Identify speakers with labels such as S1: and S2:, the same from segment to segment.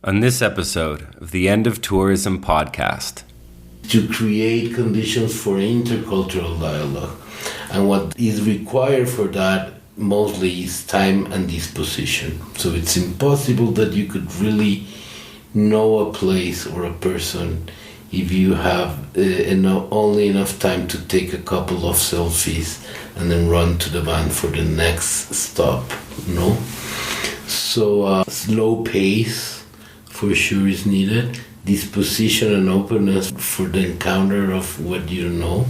S1: On this episode of the End of Tourism podcast.
S2: To create conditions for intercultural dialogue. And what is required for that mostly is time and disposition. So it's impossible that you could really know a place or a person if you have only enough time to take a couple of selfies and then run to the van for the next stop, no? So slow pace for sure is needed, disposition and openness for the encounter of what you know,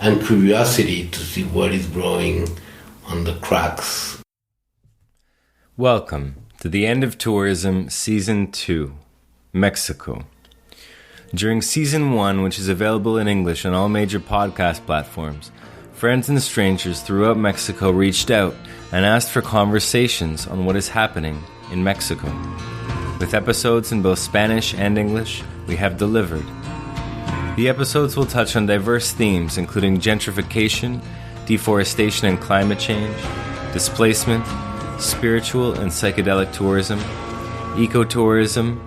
S2: and curiosity to see what is growing on the cracks.
S1: Welcome to the End of Tourism Season 2, Mexico. During Season 1, which is available in English on all major podcast platforms, friends and strangers throughout Mexico reached out and asked for conversations on what is happening in Mexico. With episodes in both Spanish and English, we have delivered. The episodes will touch on diverse themes including gentrification, deforestation and climate change, displacement, spiritual and psychedelic tourism, ecotourism,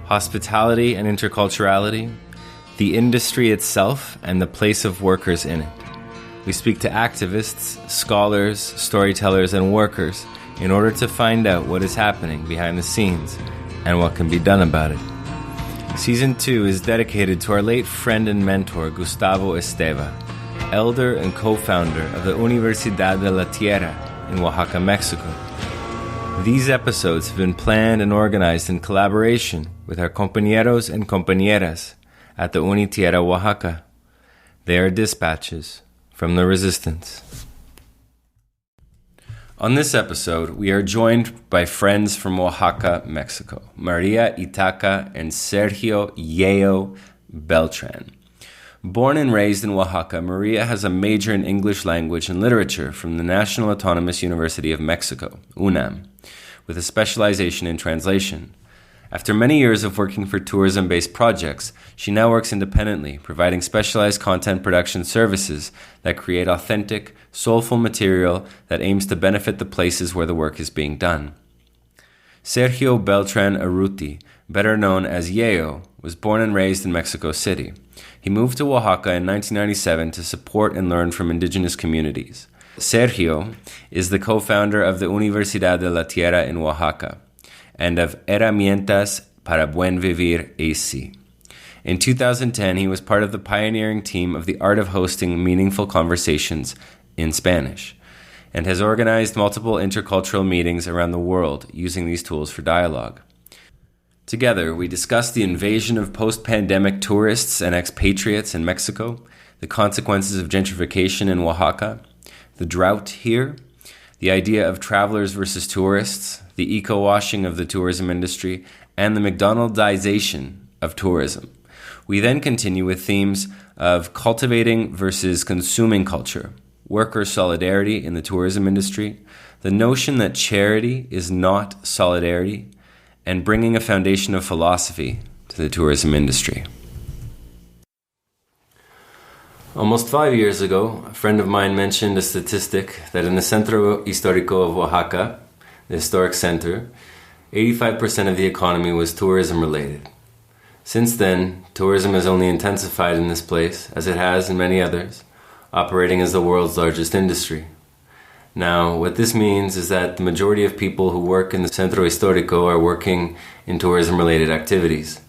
S1: hospitality and interculturality, the industry itself, and the place of workers in it. We speak to activists, scholars, storytellers, and workers in order to find out what is happening behind the scenes and what can be done about it. Season 2 is dedicated to our late friend and mentor, Gustavo Esteva, elder and co-founder of the Universidad de la Tierra in Oaxaca, Mexico. These episodes have been planned and organized in collaboration with our compañeros and compañeras at the Unitierra, Oaxaca. They are dispatches from the resistance. On this episode, we are joined by friends from Oaxaca, Mexico, María, Itaka, and Sergio Yeyo Beltran. Born and raised in Oaxaca, María has a major in English language and literature from the National Autonomous University of Mexico, UNAM, with a specialization in translation. After many years of working for tourism-based projects, she now works independently, providing specialized content production services that create authentic, soulful material that aims to benefit the places where the work is being done. Sergio Beltrán Arruti, better known as Yeyo, was born and raised in Mexico City. He moved to Oaxaca in 1997 to support and learn from indigenous communities. Sergio is the co-founder of the Universidad de la Tierra in Oaxaca and of Herramientas Para Buen Vivir AC. In 2010, he was part of the pioneering team of the art of hosting meaningful conversations in Spanish and has organized multiple intercultural meetings around the world using these tools for dialogue. Together, we discussed the invasion of post-pandemic tourists and expatriates in Mexico, the consequences of gentrification in Oaxaca, the drought here, the idea of travelers versus tourists, the eco-washing of the tourism industry, and the McDonaldization of tourism. We then continue with themes of cultivating versus consuming culture, worker solidarity in the tourism industry, the notion that charity is not solidarity, and bringing a foundation of philosophy to the tourism industry. Almost 5 years ago, a friend of mine mentioned a statistic that in the Centro Histórico of Oaxaca, the historic center, 85% of the economy was tourism-related. Since then, tourism has only intensified in this place, as it has in many others, operating as the world's largest industry. Now, what this means is that the majority of people who work in the Centro Histórico are working in tourism-related activities.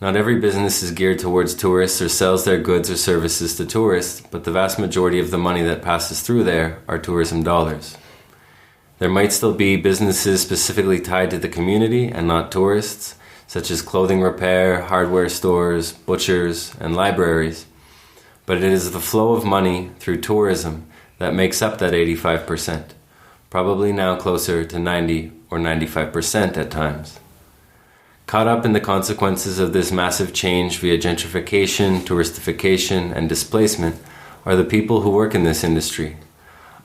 S1: Not every business is geared towards tourists or sells their goods or services to tourists, but the vast majority of the money that passes through there are tourism dollars. There might still be businesses specifically tied to the community and not tourists, such as clothing repair, hardware stores, butchers, and libraries. But it is the flow of money through tourism that makes up that 85%, probably now closer to 90 or 95% at times. Caught up in the consequences of this massive change via gentrification, touristification, and displacement are the people who work in this industry,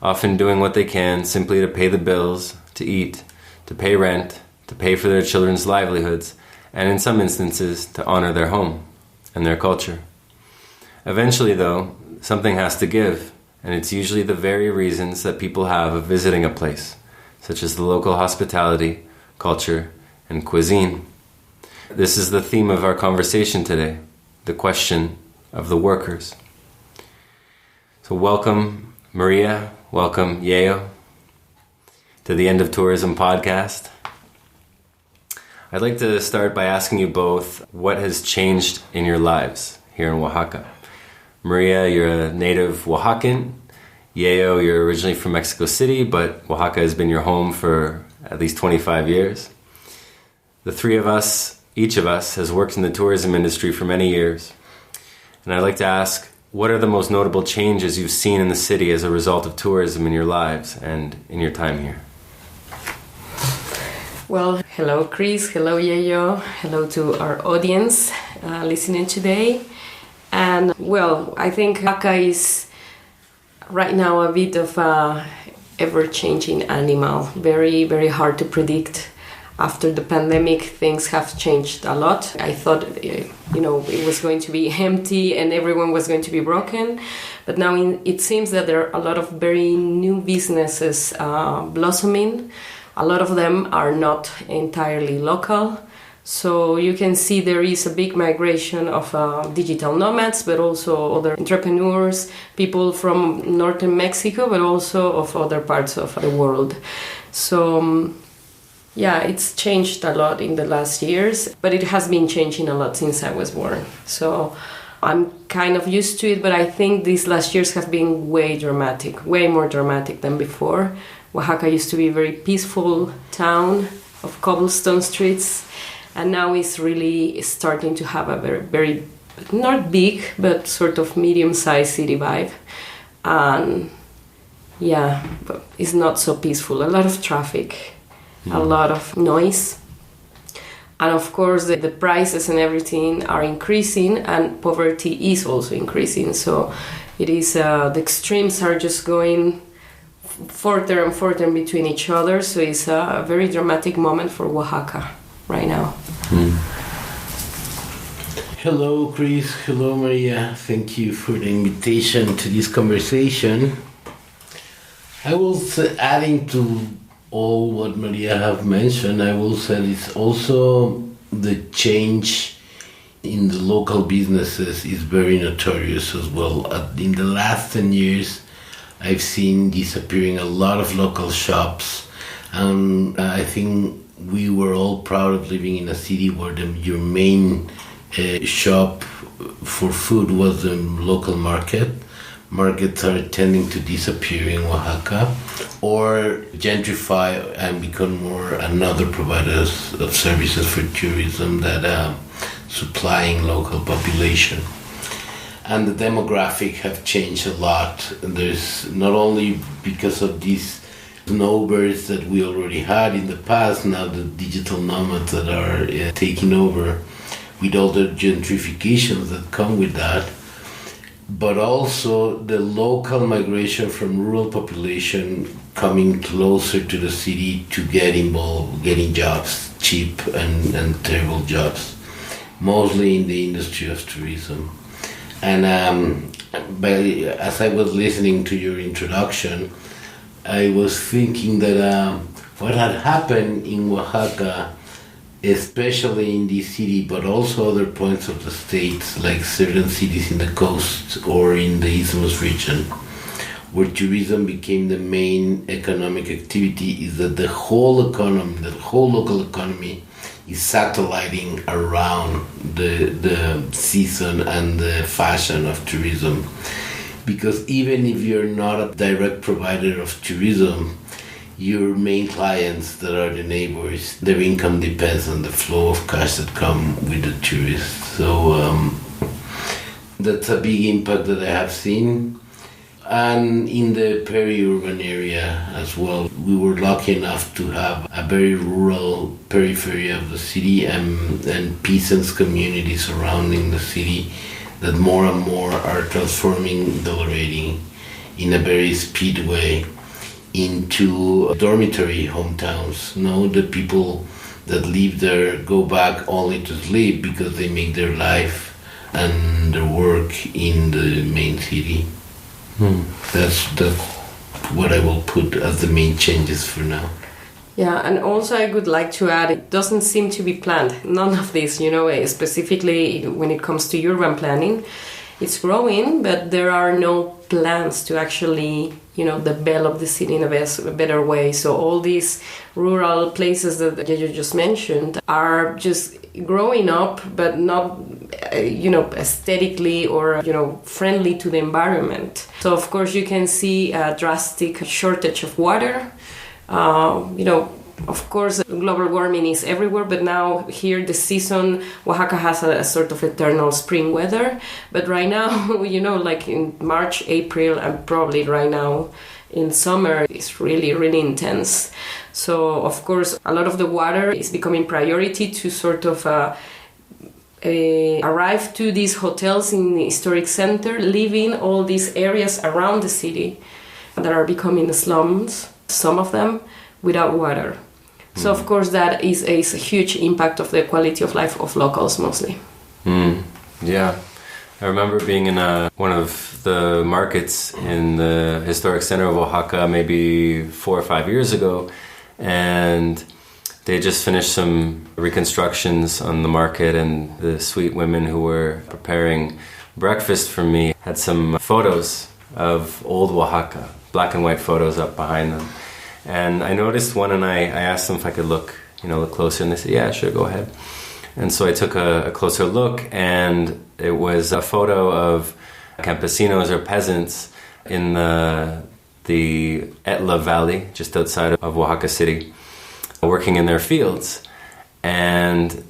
S1: often doing what they can simply to pay the bills, to eat, to pay rent, to pay for their children's livelihoods, and in some instances, to honor their home and their culture. Eventually, though, something has to give, and it's usually the very reasons that people have of visiting a place, such as the local hospitality, culture, and cuisine. This is the theme of our conversation today, the question of the workers. So welcome, Maria. Welcome, Yeyo, to the End of Tourism podcast. I'd like to start by asking you both what has changed in your lives here in Oaxaca. Maria, you're a native Oaxacan. Yeyo, you're originally from Mexico City, but Oaxaca has been your home for at least 25 years. The three of us, each of us, has worked in the tourism industry for many years. And I'd like to ask, what are the most notable changes you've seen in the city as a result of tourism in your lives and in your time here?
S3: Well, hello Chris, hello Yeyo, hello to our audience listening today. And well, I think Oaxaca is right now a bit of a ever-changing animal, very, very hard to predict. After the pandemic, things have changed a lot. I thought, it was going to be empty and everyone was going to be broken. But now it seems that there are a lot of very new businesses blossoming. A lot of them are not entirely local. So you can see there is a big migration of digital nomads, but also other entrepreneurs, people from northern Mexico, but also of other parts of the world. So yeah, it's changed a lot in the last years, but it has been changing a lot since I was born. So I'm kind of used to it, but I think these last years have been way more dramatic than before. Oaxaca used to be a very peaceful town of cobblestone streets, and now it's really starting to have a very, very, not big, but sort of medium-sized city vibe. And yeah, but it's not so peaceful. A lot of traffic. A lot of noise, and of course the prices and everything are increasing, and poverty is also increasing. So it is the extremes are just going further and further between each other. So it's a very dramatic moment for Oaxaca right now.
S2: Hello Chris, hello Maria, thank you for the invitation to this conversation. I will say, adding to all what Maria have mentioned, I will say it's also the change in the local businesses is very notorious as well. In the last 10 years, I've seen disappearing a lot of local shops, and I think we were all proud of living in a city where your main shop for food was the local market. Markets are tending to disappear in Oaxaca or gentrify and become more another providers of services for tourism that supplying local population. And the demographic have changed a lot. There's not only because of these snowbirds that we already had in the past, now the digital nomads that are taking over with all the gentrifications that come with that, but also the local migration from rural population coming closer to the city to get involved, getting jobs, cheap and terrible jobs, mostly in the industry of tourism. And as I was listening to your introduction, I was thinking that what had happened in Oaxaca, especially in this city, but also other points of the states, like certain cities in the coast or in the Isthmus region, where tourism became the main economic activity, is that the whole economy, the whole local economy, is satelliting around the season and the fashion of tourism. Because even if you're not a direct provider of tourism, your main clients that are the neighbors, their income depends on the flow of cash that come with the tourists. So that's a big impact that I have seen. And in the peri-urban area as well, we were lucky enough to have a very rural periphery of the city and peasants communities surrounding the city that more and more are transforming Beltran in a very speed way into dormitory hometowns. The people that live there go back only to sleep because they make their life and their work in the main city. That's what I will put as the main changes for now.
S3: Yeah, and also I would like to add, it doesn't seem to be planned. None of this, specifically when it comes to urban planning. It's growing, but there are no plans to actually, develop the city in a better way. So all these rural places that you just mentioned are just growing up, but not, aesthetically or, friendly to the environment. So of course you can see a drastic shortage of water. Of course, global warming is everywhere, but now here the season, Oaxaca has a sort of eternal spring weather. But right now, like in March, April, and probably right now in summer, it's really, really intense. So, of course, a lot of the water is becoming priority to sort of arrive to these hotels in the historic center, leaving all these areas around the city that are becoming the slums, some of them, without water. So of course that is a huge impact of the quality of life of locals mostly.
S1: Yeah, I remember being in one of the markets in the historic center of Oaxaca maybe 4 or 5 years ago, and they just finished some reconstructions on the market, and the sweet women who were preparing breakfast for me had some photos of old Oaxaca, black and white photos up behind them. And I noticed one, and I asked them if I could look closer, and they said, yeah, sure, go ahead. And so I took a closer look, and it was a photo of campesinos or peasants in the Etla Valley, just outside of Oaxaca City, working in their fields. And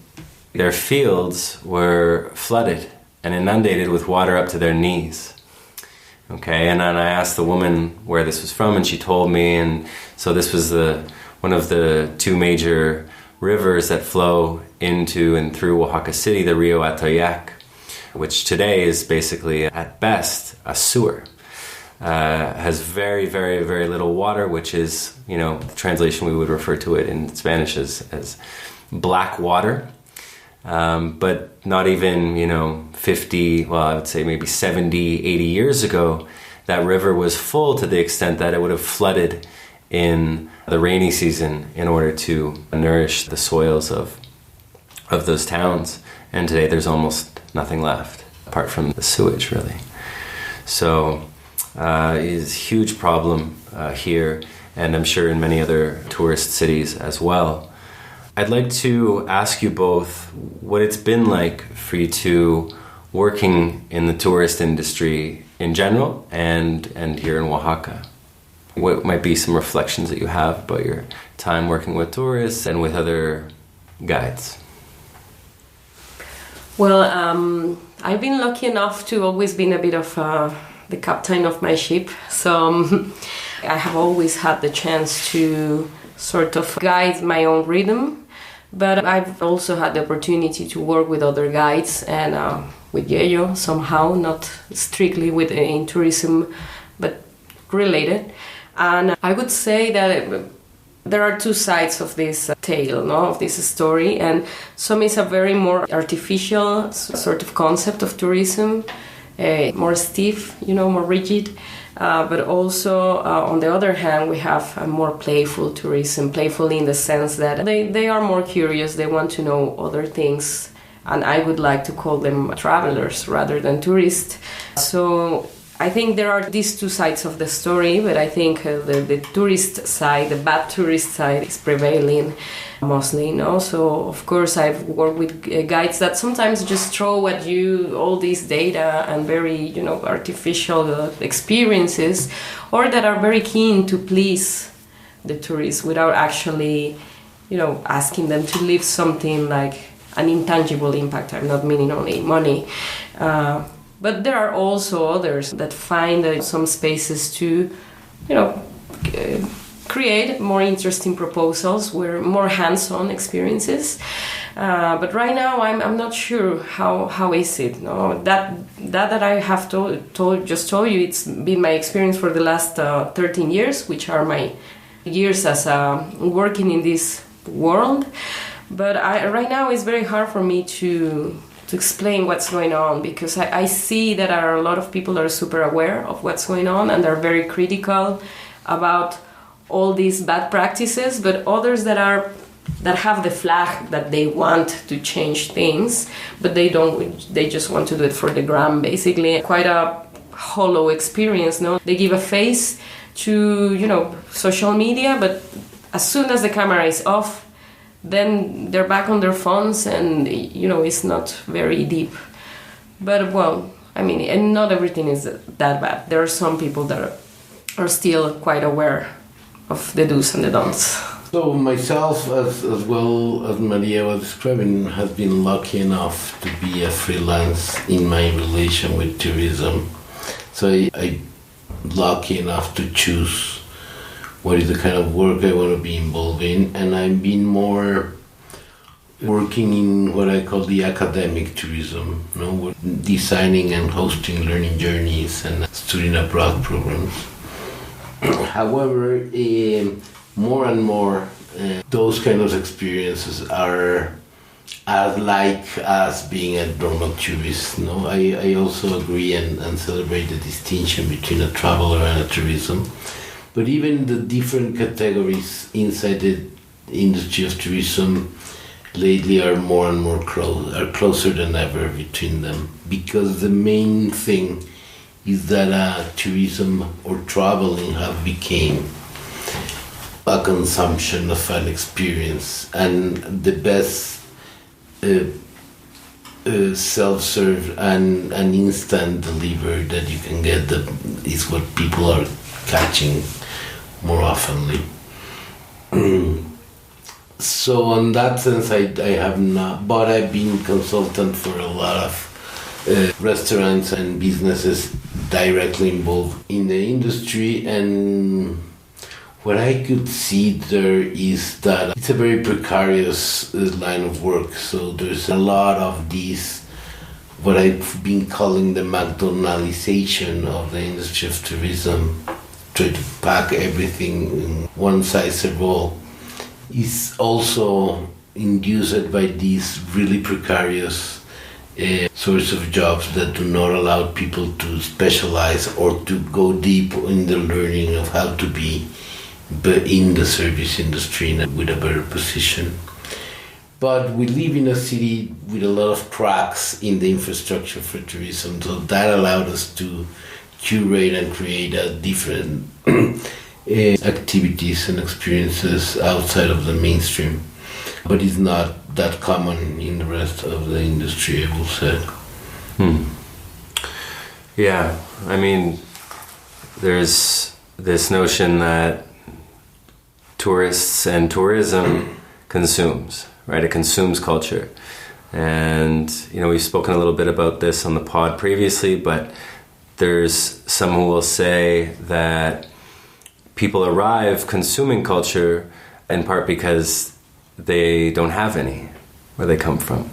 S1: their fields were flooded and inundated with water up to their knees. Okay, and then I asked the woman where this was from, and she told me, and so this was one of the two major rivers that flow into and through Oaxaca City, the Rio Atoyac, which today is basically, at best, a sewer. Has very, very, very little water, which is, the translation we would refer to it in Spanish as black water. But not even, 50, well, I would say maybe 70, 80 years ago, that river was full to the extent that it would have flooded in the rainy season in order to nourish the soils of those towns. And today there's almost nothing left, apart from the sewage, really. So it is a huge problem here, and I'm sure in many other tourist cities as well. I'd like to ask you both what it's been like for you two working in the tourist industry in general and here in Oaxaca. What might be some reflections that you have about your time working with tourists and with other guides?
S3: Well, I've been lucky enough to always been a bit of the captain of my ship. So I have always had the chance to sort of guide my own rhythm. But I've also had the opportunity to work with other guides and with Yeyo somehow, not strictly in tourism, but related. And I would say that there are two sides of this tale, of this story. And some is a very more artificial sort of concept of tourism, more stiff, more rigid. But also, on the other hand, we have a more playful tourism, playful in the sense that they are more curious, they want to know other things, and I would like to call them travelers rather than tourists. So I think there are these two sides of the story, but I think the tourist side, the bad tourist side, is prevailing mostly, So, of course, I've worked with guides that sometimes just throw at you all this data and very, artificial experiences, or that are very keen to please the tourists without actually, asking them to leave something like an intangible impact. I'm not meaning only money. But there are also others that find some spaces to, create more interesting proposals, where more hands-on experiences. But right now, I'm not sure how is it. No, that I have just told you, it's been my experience for the last 13 years, which are my years as working in this world. But right now, it's very hard for me to explain what's going on, because I see that there are a lot of people that are super aware of what's going on, and they're very critical about all these bad practices, but others that have the flag that they want to change things, but they don't. They just want to do it for the gram, basically. Quite a hollow experience, no? They give a face to, social media, but as soon as the camera is off, then they're back on their phones, and it's not very deep. But and not everything is that bad. There are some people that are still quite aware of the do's and the don'ts.
S2: So myself, as well as Maria was describing, has been lucky enough to be a freelance in my relation with tourism. So I'm lucky enough to choose what is the kind of work I want to be involved in, and I've been more working in what I call the academic tourism, designing and hosting learning journeys and student abroad programs. However, more and more, those kind of experiences are as like as being a normal tourist. I also agree and celebrate the distinction between a traveler and a tourism. But even the different categories inside the industry of tourism lately are more and more closer than ever between them, because the main thing is that tourism or traveling have become a consumption of an experience, and the best self-serve and instant delivery that you can get is what people are catching more oftenly. So on that sense, I have not, but I've been consultant for a lot of restaurants and businesses directly involved in the industry, and what I could see there is that it's a very precarious line of work. So there's a lot of these, what I've been calling the McDonaldization of the industry of tourism, try to pack everything in one size fits all, is also induced by these really precarious sorts of jobs that do not allow people to specialize or to go deep in the learning of how to be in the service industry with a better position. But we live in a city with a lot of cracks in the infrastructure for tourism, so that allowed us to curate and create a different activities and experiences outside of the mainstream. But it's not that common in the rest of the industry, I will say.
S1: Yeah, I mean, there's this notion that tourists and tourism consumes, right? It consumes culture. And, we've spoken a little bit about this on the pod previously, but there's some who will say that people arrive consuming culture in part because they don't have any where they come from,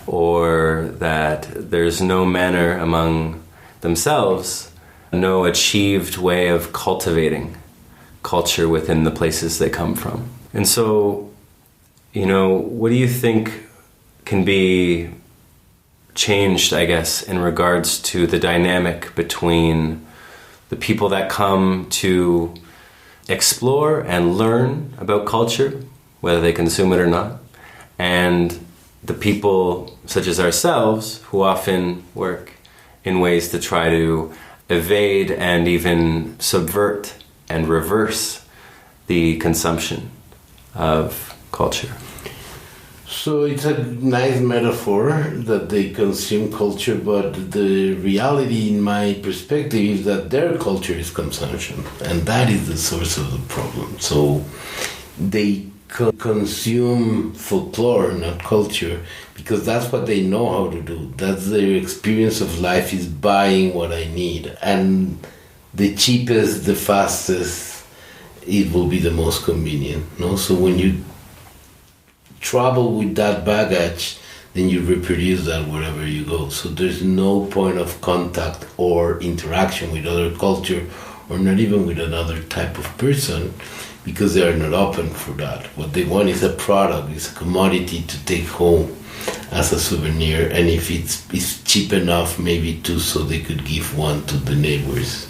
S1: or that there's no manner among themselves, no achieved way of cultivating culture within the places they come from. And so, what do you think can be changed, I guess, in regards to the dynamic between the people that come to explore and learn about culture, whether they consume it or not, and the people such as ourselves who often work in ways to try to evade and even subvert and reverse the consumption of culture?
S2: So it's a nice metaphor that they consume culture, but the reality in my perspective is that their culture is consumption, and that is the source of the problem. So they consume folklore, not culture, because that's what they know how to do. That's their experience of life, is buying what I need. And the cheapest, the fastest, it will be the most convenient. No? So when you travel with that baggage, then you reproduce that wherever you go. So there's no point of contact or interaction with other culture, or not even with another type of person, because they are not open for that. What they want is a product, is a commodity to take home as a souvenir, and if it's cheap enough, maybe too, so they could give one to the neighbors.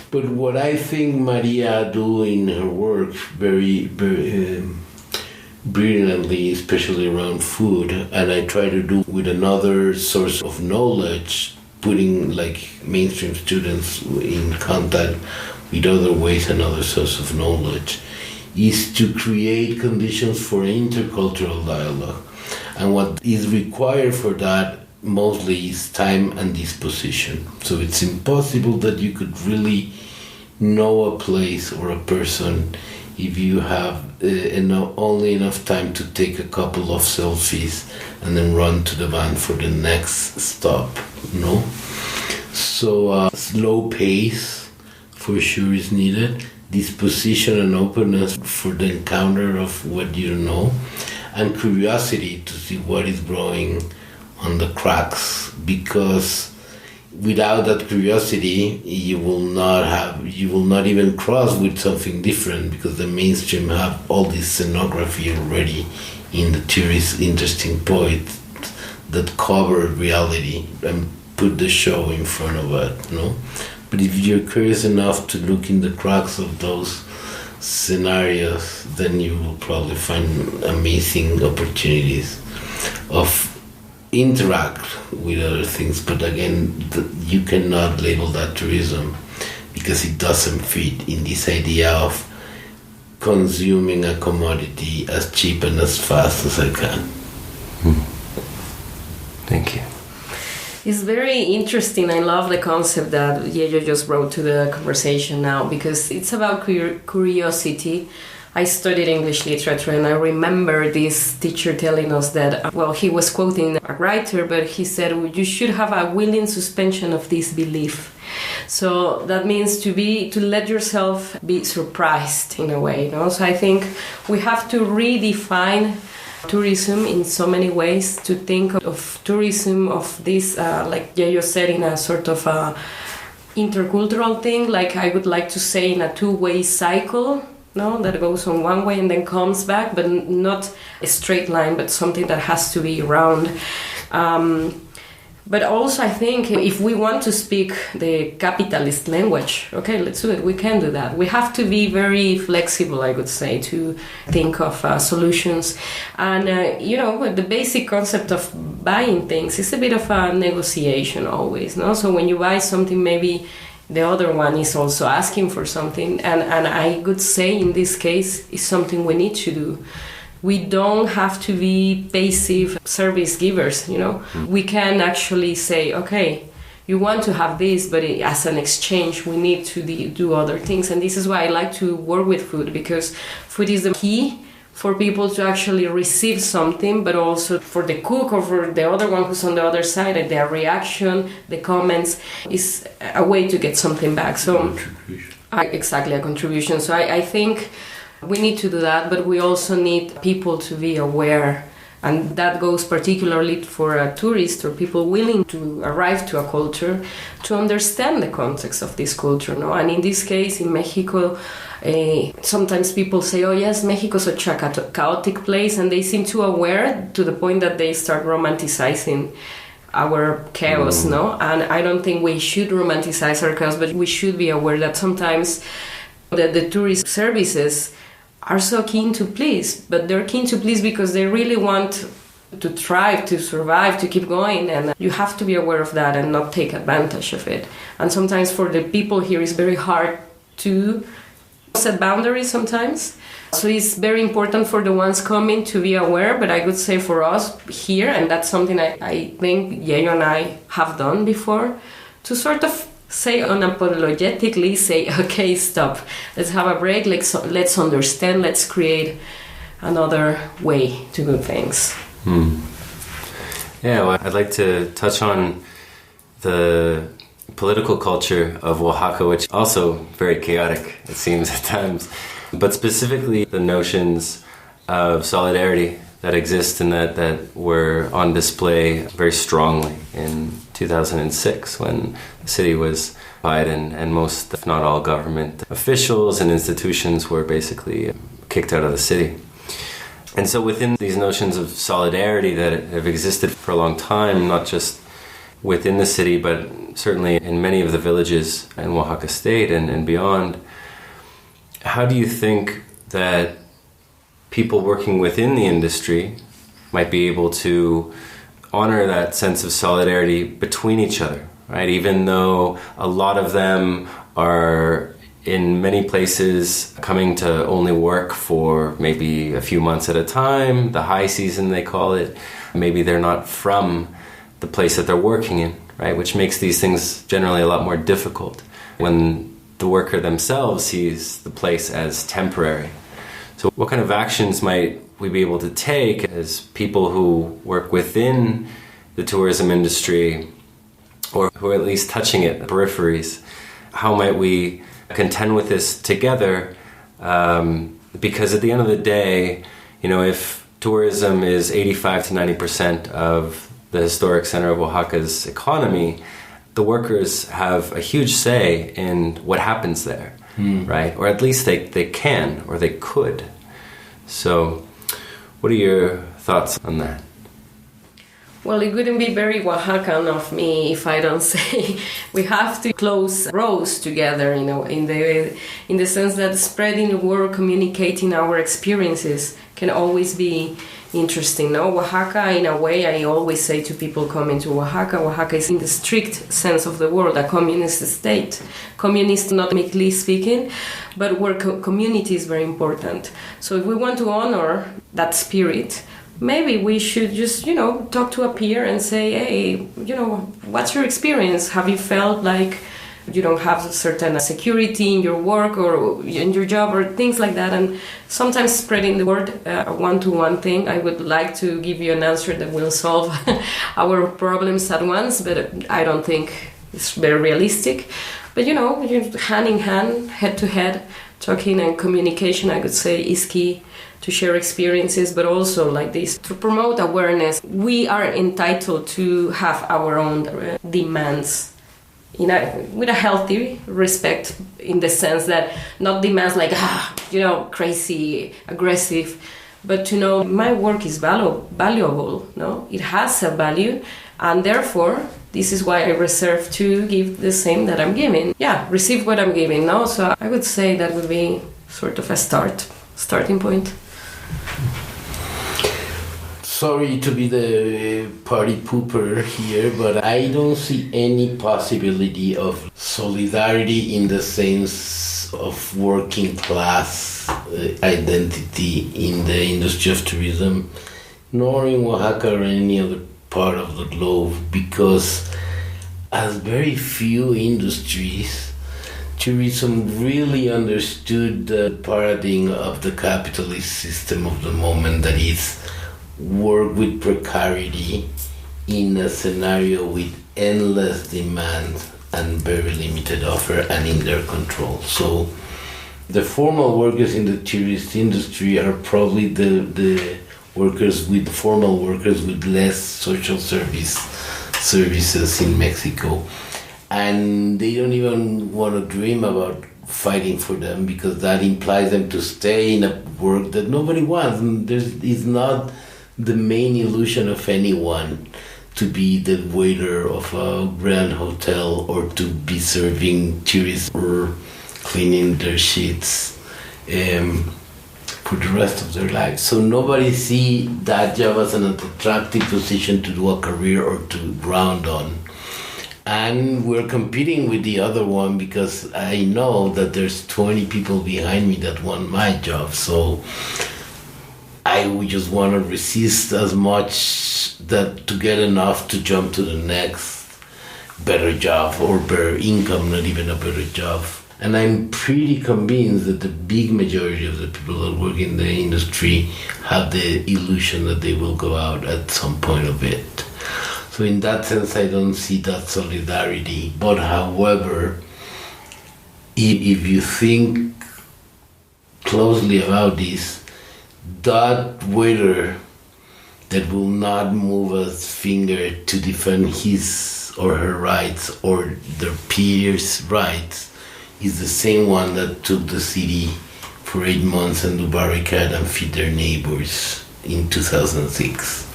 S2: But what I think Maria do in her work very, very brilliantly, especially around food, and I try to do with another source of knowledge, putting like mainstream students in contact with other ways and other sources of knowledge, is to create conditions for intercultural dialogue. And what is required for that mostly is time and disposition. So it's impossible that you could really know a place or a person if you have only enough time to take a couple of selfies and then run to the van for the next stop, no? So slow pace for sure is needed, disposition and openness for the encounter of what you know, and curiosity to see what is growing on the cracks, because without that curiosity you will not even cross with something different, because the mainstream have all this scenography already in the tourist interesting points that cover reality and put the show in front of it, no? But if you're curious enough to look in the cracks of those scenarios, then you will probably find amazing opportunities of interact with other things. But again, you cannot label that tourism, because it doesn't fit in this idea of consuming a commodity as cheap and as fast as I can.
S1: Thank you.
S3: It's very interesting. I love the concept that Yeyo just brought to the conversation now, because it's about curiosity. I studied English literature, and I remember this teacher telling us that, well, he was quoting a writer, but he said, well, you should have a willing suspension of disbelief. So that means to let yourself be surprised in a way, you know? So I think we have to redefine tourism in so many ways, to think of tourism of this, like Yeyo said, in a sort of a intercultural thing, like I would like to say in a two-way cycle, no, that goes on one way and then comes back, but not a straight line, but something that has to be round. But also I think if we want to speak the capitalist language, okay, let's do it, we can do that. We have to be very flexible, I would say, to think of solutions. And, the basic concept of buying things is a bit of a negotiation always, no? So when you buy something, maybe the other one is also asking for something, and I would say in this case is something we need to do. We don't have to be passive service givers, you know. We can actually say, okay, you want to have this, but as an exchange we need to do other things. And this is why I like to work with food, because food is the key for people to actually receive something, but also for the cook or for the other one who's on the other side, and their reaction, the comments, is a way to get something back. So exactly, a contribution. So I think we need to do that, but we also need people to be aware, and that goes particularly for a tourist or people willing to arrive to a culture, to understand the context of this culture, no? And in this case, in Mexico, sometimes people say, oh yes, Mexico is such a chaotic place, and they seem too aware to the point that they start romanticizing our chaos, no? And I don't think we should romanticize our chaos, but we should be aware that sometimes the tourist services are so keen to please, but they're keen to please because they really want to thrive, to survive, to keep going, and you have to be aware of that and not take advantage of it. And sometimes for the people here, it's very hard to set boundaries sometimes. So it's very important for the ones coming to be aware, but I would say for us here, and that's something I think Yeyo and I have done before, to sort of say unapologetically, say, okay, stop, let's have a break, let's understand, let's create another way to do things.
S1: Yeah, well, I'd like to touch on the political culture of Oaxaca, which also very chaotic, it seems at times, but specifically the notions of solidarity that exist and that were on display very strongly in 2006 when the city was occupied and most, if not all, government officials and institutions were basically kicked out of the city. And so within these notions of solidarity that have existed for a long time, not just within the city, but certainly in many of the villages in Oaxaca State and beyond. How do you think that people working within the industry might be able to honor that sense of solidarity between each other, right? Even though a lot of them are in many places coming to only work for maybe a few months at a time, the high season they call it, maybe they're not from the place that they're working in, right? Which makes these things generally a lot more difficult when the worker themselves sees the place as temporary. So what kind of actions might we be able to take as people who work within the tourism industry, or who are at least touching it, the peripheries? How might we contend with this together? Because at the end of the day, if tourism is 85 to 90% of the historic center of Oaxaca's economy, the workers have a huge say in what happens there, right? Or at least they can, or they could. So what are your thoughts on that?
S3: Well, it wouldn't be very Oaxacan of me if I don't say we have to close rows together, in the sense that spreading the word, communicating our experiences can always be interesting. No, Oaxaca, in a way, I always say to people coming to Oaxaca is in the strict sense of the word a communist state. Communist, not meekly speaking, but where community is very important. So if we want to honor that spirit, maybe we should just, talk to a peer and say, hey, what's your experience? Have you felt like you don't have a certain security in your work or in your job or things like that? And sometimes spreading the word, a one-to-one thing. I would like to give you an answer that will solve our problems at once, but I don't think it's very realistic. But, hand in hand, head to head, talking and communication, I would say, is key to share experiences, but also like this, to promote awareness. We are entitled to have our own demands, with a healthy respect, in the sense that not demands like, crazy, aggressive, but to know my work is valuable, no? It has a value, and therefore, this is why I reserve to give the same that I'm giving. Yeah, receive what I'm giving, no? So I would say that would be sort of a starting point.
S2: Sorry to be the party pooper here, but I don't see any possibility of solidarity in the sense of working class identity in the industry of tourism, nor in Oaxaca or any other part of the globe, because as very few industries, tourism really understood the paradigm of the capitalist system of the moment, that is, work with precarity in a scenario with endless demand and very limited offer and in their control. So the formal workers in the tourist industry are probably the workers with formal workers with less social services in Mexico. And they don't even want to dream about fighting for them, because that implies them to stay in a work that nobody wants. And it's not the main illusion of anyone to be the waiter of a grand hotel or to be serving tourists or cleaning their sheets for the rest of their lives. So nobody see that job as an attractive position to do a career or to ground on. And we're competing with the other one, because I know that there's 20 people behind me that want my job. So I would just want to resist as much that to get enough to jump to the next better job or better income, not even a better job. And I'm pretty convinced that the big majority of the people that work in the industry have the illusion that they will go out at some point of it. So in that sense, I don't see that solidarity. But however, if you think closely about this, that waiter that will not move a finger to defend his or her rights or their peers' rights is the same one that took the city for 8 months and do barricade and feed their neighbors in 2006.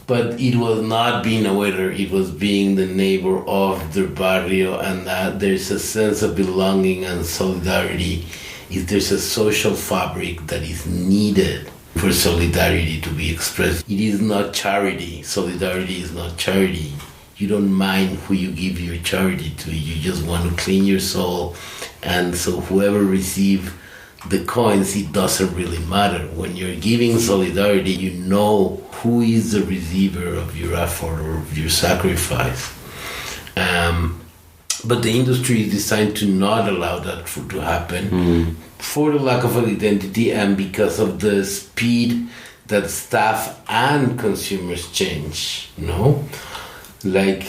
S2: But it was not being a waiter, it was being the neighbor of their barrio, and that there's a sense of belonging and solidarity. If there's a social fabric that is needed for solidarity to be expressed, it is not charity. Solidarity is not charity. You don't mind who you give your charity to. You just want to clean your soul. And so whoever receives the coins, it doesn't really matter. When you're giving solidarity, you know who is the receiver of your effort or of your sacrifice. But the industry is designed to not allow that to happen for the lack of identity and because of the speed that staff and consumers change, no? Like,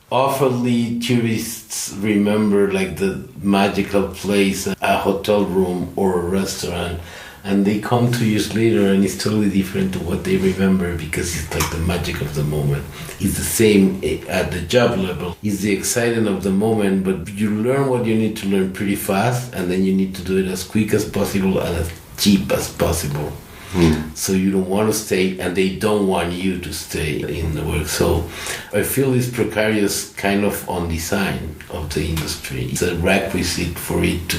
S2: awfully tourists remember like the magical place, a hotel room or a restaurant, and they come 2 years later and it's totally different to what they remember because it's like the magic of the moment. It's the same at the job level. It's the excitement of the moment, but you learn what you need to learn pretty fast, and then you need to do it as quick as possible and as cheap as possible. So you don't want to stay, and they don't want you to stay in the work. So I feel it's precarious kind of on design of the industry. It's a requisite for it to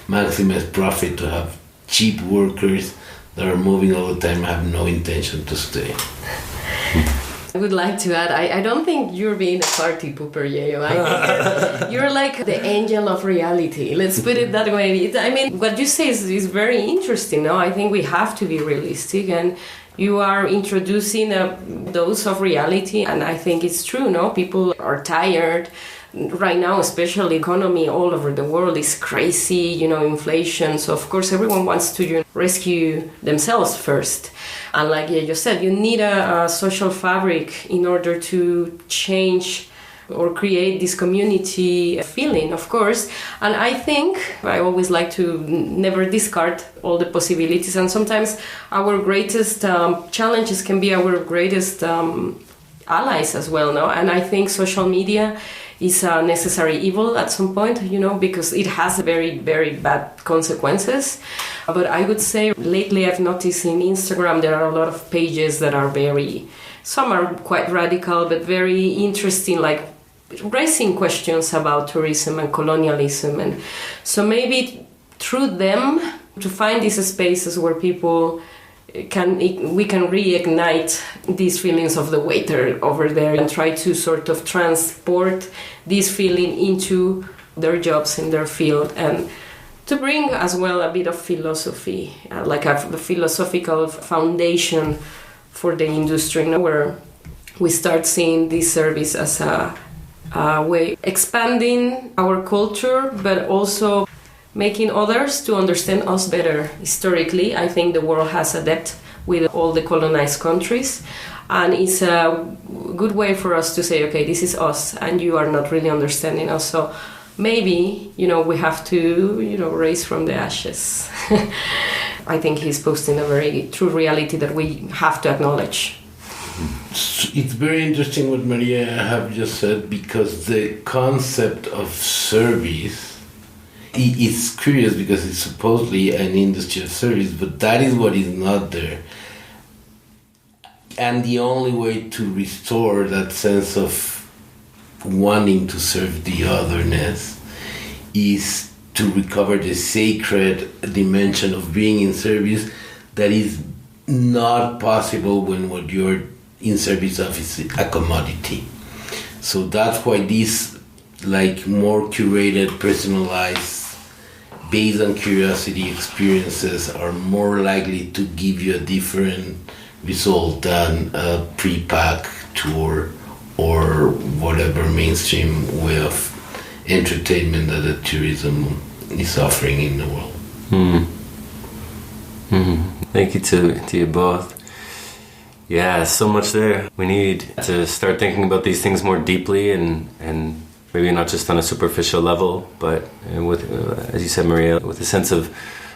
S2: maximize profit, to have cheap workers that are moving all the time, have no intention to stay.
S3: I would like to add, I don't think you're being a party pooper, Yeyo. I think you're like the angel of reality. Let's put it that way. I mean, what you say is very interesting. No? I think we have to be realistic, and you are introducing a dose of reality, and I think it's true. No, people are tired. Right now, especially economy all over the world is crazy, inflation. So of course everyone wants to rescue themselves first. And like you said, you need a social fabric in order to change or create this community feeling, of course. And I think I always like to never discard all the possibilities. And sometimes our greatest challenges can be our greatest allies as well, no? And I think social media is a necessary evil at some point, because it has very, very bad consequences. But I would say lately I've noticed in Instagram there are a lot of pages that are some are quite radical, but very interesting, like raising questions about tourism and colonialism. And so maybe through them to find these spaces where people we can reignite these feelings of the waiter over there and try to sort of transport this feeling into their jobs in their field, and to bring as well a bit of philosophy, like a philosophical foundation for the industry, where we start seeing this service as a way expanding our culture, but also making others to understand us better. Historically, I think the world has adapted with all the colonized countries, and it's a good way for us to say, okay, this is us, and you are not really understanding us. So maybe, we have to, raise from the ashes. I think he's posting a very true reality that we have to acknowledge.
S2: It's very interesting what Maria have just said, because the concept of service, it's curious because it's supposedly an industry of service, but that is what is not there. And the only way to restore that sense of wanting to serve the otherness is to recover the sacred dimension of being in service that is not possible when what you're in service of is a commodity. So that's why these more curated, personalized, based on curiosity experiences are more likely to give you a different result than a pre-pack tour or whatever mainstream way of entertainment that the tourism is offering in the world.
S1: Thank you to you both. Yeah, so much there. We need to start thinking about these things more deeply and maybe not just on a superficial level, but with, as you said, Maria, with a sense of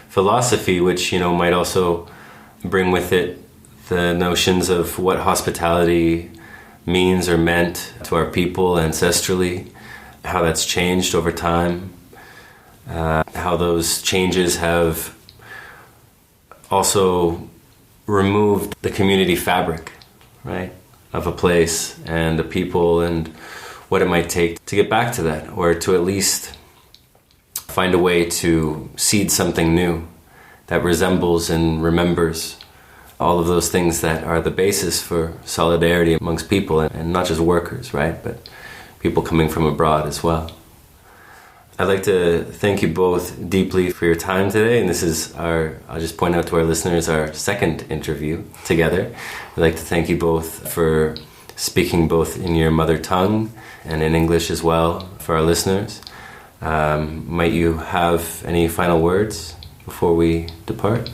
S1: philosophy, which, might also bring with it the notions of what hospitality means or meant to our people ancestrally, how that's changed over time, how those changes have also removed the community fabric, right? of a place and the people and what it might take to get back to that, or to at least find a way to seed something new that resembles and remembers all of those things that are the basis for solidarity amongst people, and not just workers, right, but people coming from abroad as well. I'd like to thank you both deeply for your time today, and this is I'll just point out to our listeners, our second interview together. I'd like to thank you both for speaking both in your mother tongue and in English as well for our listeners. Might you have any final words before we depart?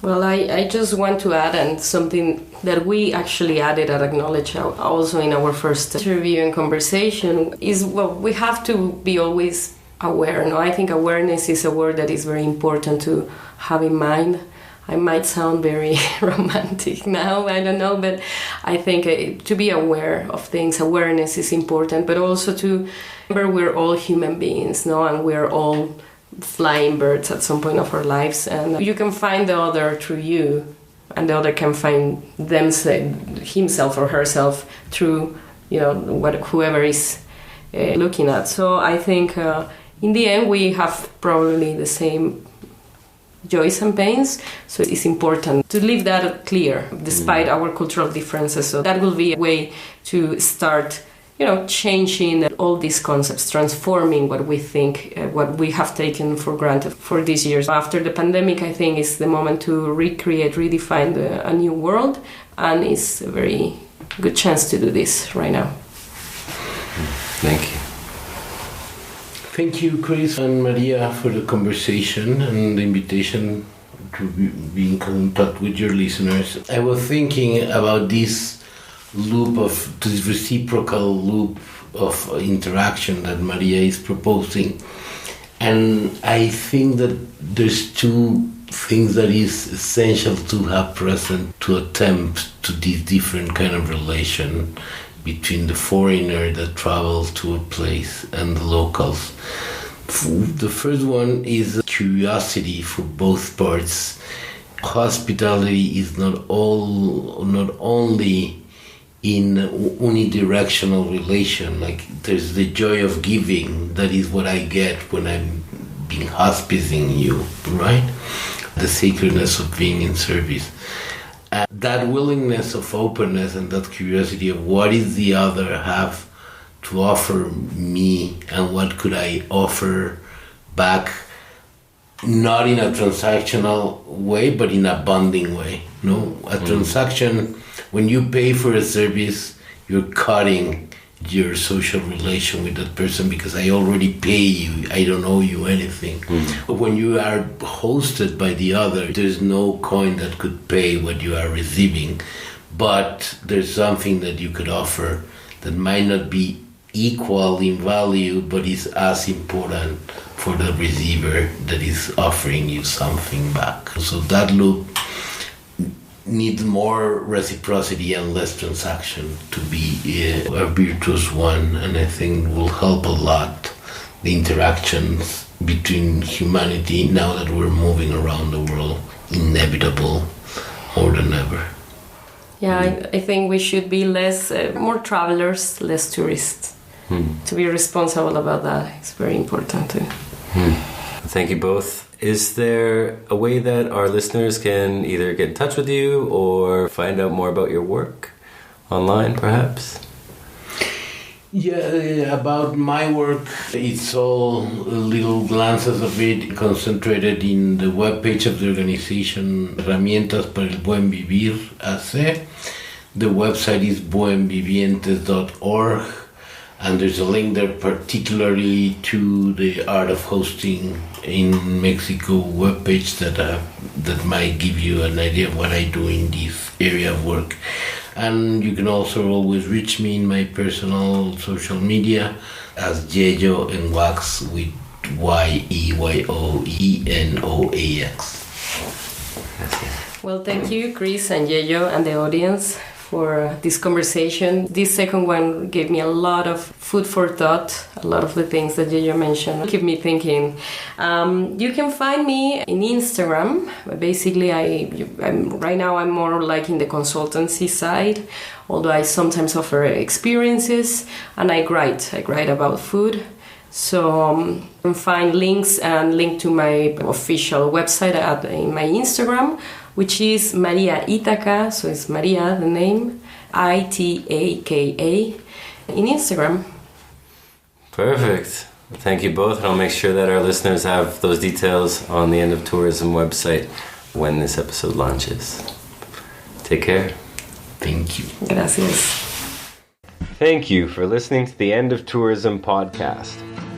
S3: Well, I just want to add, and something that we actually added and acknowledged also in our first interview and conversation, is we have to be always aware. No, I think awareness is a word that is very important to have in mind. I might sound very romantic now, I don't know, but I think to be aware of things, awareness is important, but also to remember we're all human beings, no, and we're all flying birds at some point of our lives, and you can find the other through you, and the other can find himself or herself through whoever is looking at. So I think in the end we have probably the same joys and pains, so it's important to leave that clear despite our cultural differences. So that will be a way to start changing all these concepts, transforming what we think, what we have taken for granted for these years. After the pandemic, I think it's the moment to redefine a new world, and it's a very good chance to do this right now.
S1: Thank you.
S2: Thank you, Chris and Maria, for the conversation and the invitation to be in contact with your listeners. I was thinking about this reciprocal loop of interaction that Maria is proposing, and I think that there's two things that is essential to have present to attempt to this different kind of relation between the foreigner that travels to a place and the locals. The first one is curiosity for both parts. Hospitality is not only in unidirectional relation, like there's the joy of giving, that is what I get when I'm being hospicing you, right? The sacredness of being in service. And that willingness of openness and that curiosity of what is the other have to offer me and what could I offer back, not in a transactional way, but in a bonding way. No, a transaction, when you pay for a service, you're cutting your social relation with that person because I already pay you, I don't owe you anything. But when you are hosted by the other, there's no coin that could pay what you are receiving, but there's something that you could offer that might not be equal in value, but is as important for the receiver that is offering you something back. So that loop needs more reciprocity and less transaction to be a virtuous one, and I think will help a lot the interactions between humanity now that we're moving around the world, inevitable more than ever.
S3: Yeah, I think we should be more travelers, less tourists. To be responsible about that is very important too.
S1: Thank you both. Is there a way that our listeners can either get in touch with you or find out more about your work online, perhaps?
S2: Yeah, about my work, it's all little glances of it concentrated in the webpage of the organization Herramientas Para Buen Vivir AC. The website is buenvivientes.org. And there's a link there particularly to the Art of Hosting in Mexico webpage that might give you an idea of what I do in this area of work. And you can also always reach me in my personal social media as Yeyo and Wax with YEYOENOAX.
S3: Well, thank you, Chris and Yeyo and the audience for this conversation. This second one gave me a lot of food for thought. A lot of the things that Yeyo mentioned keep me thinking. You can find me in Instagram. Basically, right now I'm more like in the consultancy side, although I sometimes offer experiences, and I write about food. So you can find links and link to my official website in my Instagram, which is María Itaka, so it's María, the name, Itaka, in Instagram.
S1: Perfect. Thank you both, and I'll make sure that our listeners have those details on the End of Tourism website when this episode launches. Take care.
S2: Thank you.
S3: Gracias.
S1: Thank you for listening to the End of Tourism podcast.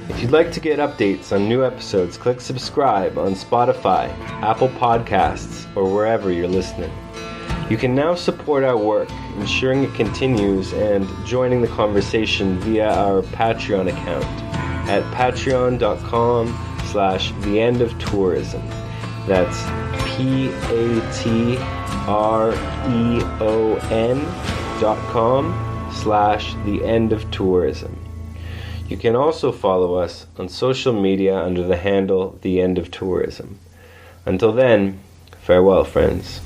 S1: If you'd like to get updates on new episodes, click subscribe on Spotify, Apple Podcasts, or wherever you're listening. You can now support our work, ensuring it continues and joining the conversation via our Patreon account at patreon.com/theendofTourism. That's patreon.com/theendofTourism. You can also follow us on social media under the handle The End of Tourism. Until then, farewell, friends.